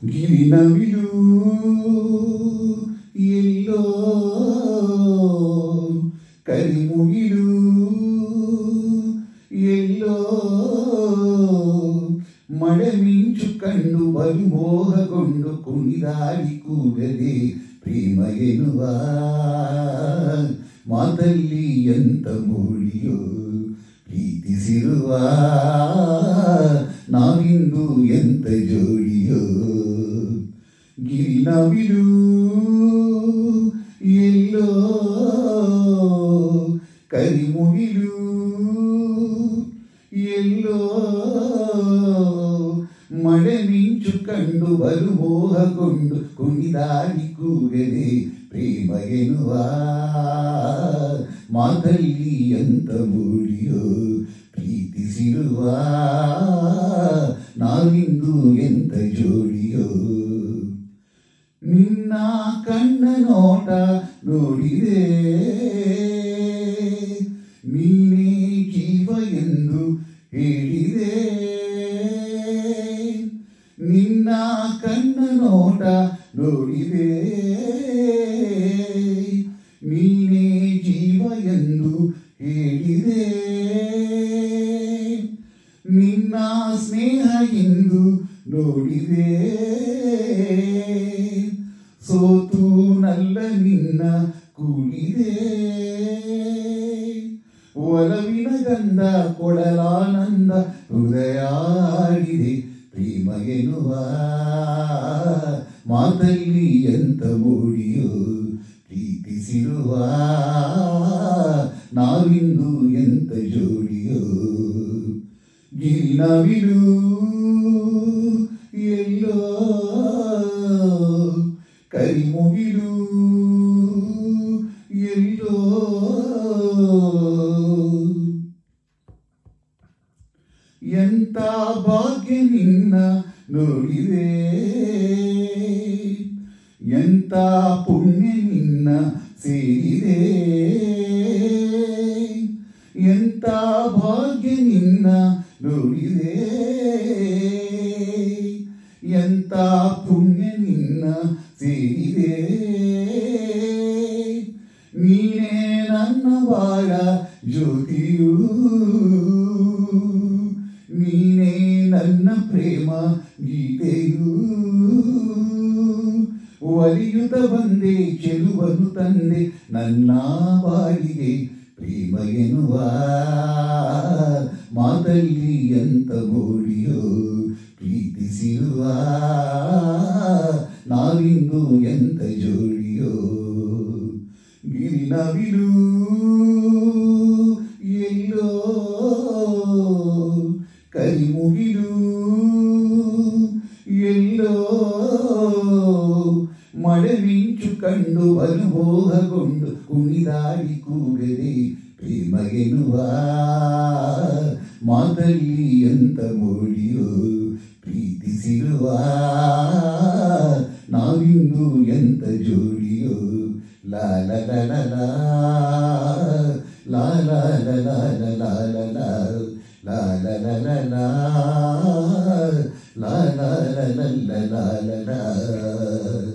ಗಿರಿನವಿಲು ಎಲ್ಲೋ ಕರಿಮುಗಿಲು ಎಲ್ಲೋ ಮಳೆ ಮಿಂಚು ಕಂಡು ಮೋಹಗೊಂಡು ಕುಣಿದಾಡಿ ಕೂಗದೆ ಪ್ರೇಮ ಎನ್ನುವ ಮಾತಲ್ಲಿ ಎಂತ ಮೂಡಿಯೋ ಪ್ರೀತಿಸಿರುವ ನಾವಿಂದು ಎಂತ ಜೋಡಿಯೋ ಗಿರಿನವಿಲು ಎಲ್ಲೋ ಕರಿಮುಗಿಲು ಎಲ್ಲೋ ಮಳೆ ಮಿಂಚು ಕಂಡು ಮೋಹಗೊಂಡು ಕುಣಿದಾಡಿ ಕೂಗದೆ ಪ್ರೇಮ ಎನ್ನುವ ಮಾತಲ್ಲಿ ಎಂತ ಮೂಡಿಯೋ ಪ್ರೀತಿಸಿರುವ ನಾವಿಂದು ಎಂತ ಜೋಡಿಯೋ ನಿನ್ನ ಕಣ್ಣ ನೋಟ ನೋಡಿದೆ ನೀನೇ ಜೀವ ಎಂದು ಹೇಳಿದೆ ನಿನ್ನ ಕಣ್ಣ ನೋಟ ನೋಡಿದೆ ನೀನೇ ಜೀವ ಎಂದು ಹೇಳಿದೆ ನಿನ್ನ ಸ್ನೇಹ ಎಂದು ನೋಡಿದೆ ಸೋತು ನಲ್ಲ ನಿನ್ನ ಕೂಡಿದೆ ಒಲವಿನ ಗಂಧ ಕೊಡಲಾನಂದ ಹೃದಯಾಡಿದೆ ಪ್ರೇಮ ಎನ್ನುವ ಮಾತಲ್ಲಿ ಎಂತ ಮೂಡಿಯೋ ಪ್ರೀತಿಸಿರುವ ನಾವಿಂದು ಎಂತ ಜೋಡಿಯೋ ಗಿರಿನವಿಲು ಎಲ್ಲೋ ಕರಿಮುಗಿಲು ಎಲ್ಲೋ ಎಂತ ಭಾಗ್ಯ ನಿನ್ನ ನೋಡಿದೆ ಎಂತ ಪುಣ್ಯ ನಿನ್ನ ಸೇರಿದೆ ಎಂತ ಭಾಗ್ಯ ನಿನ್ನ ನೋಡಿದೆ ಎಂತ ಪುಣ್ಯ ನಿನ್ನ ಸೇರಿದೆ ನೀನೇ ನನ್ನ ಬಾಳ ಜ್ಯೋತಿಯು ನೀನೇ ನನ್ನ ಪ್ರೇಮ ಗೀತೆಯು ಒಲಿಯುತ್ತ ಬಂದೆ ಚೆಲುವನು ತಂದೆ ನನ್ನ ಬಾಳಿಗೆ ಪ್ರೇಮ ಎನ್ನುವ ಮಾತಲ್ಲಿ ಎಂತ ಮೂಡಿಯೋ ಪ್ರೀತಿಸಿರುವ ನಾವಿಂದು ಎಂತ ಜೋಡಿಯೋ ಗಿರಿನವಿಲು ಎಲ್ಲೋ ಕರಿಮುಗಿಲು ಎಲ್ಲೋ ಮಳೆ ಮಿಂಚು ಕಂಡು ಮೋಹಗೊಂಡು ಕುಣಿದಾಡಿ ಕೂಗದೆ ಪ್ರೇಮ ಎನ್ನುವ ಮಾತಲ್ಲಿ ಎಂತ ಮೂಡಿಯೋ ಪ್ರೀತಿಸಿರುವ ನಾವಿಂದು ಎಂತ ಜೋಡಿಯೋ ಲಾ ಲಾ ಲಾ ಲಾ ಲಾ ಲಾ ಲಾ ಲಾ ಲಾ ಲಾ ಲಾ la la la la la la la la la la la la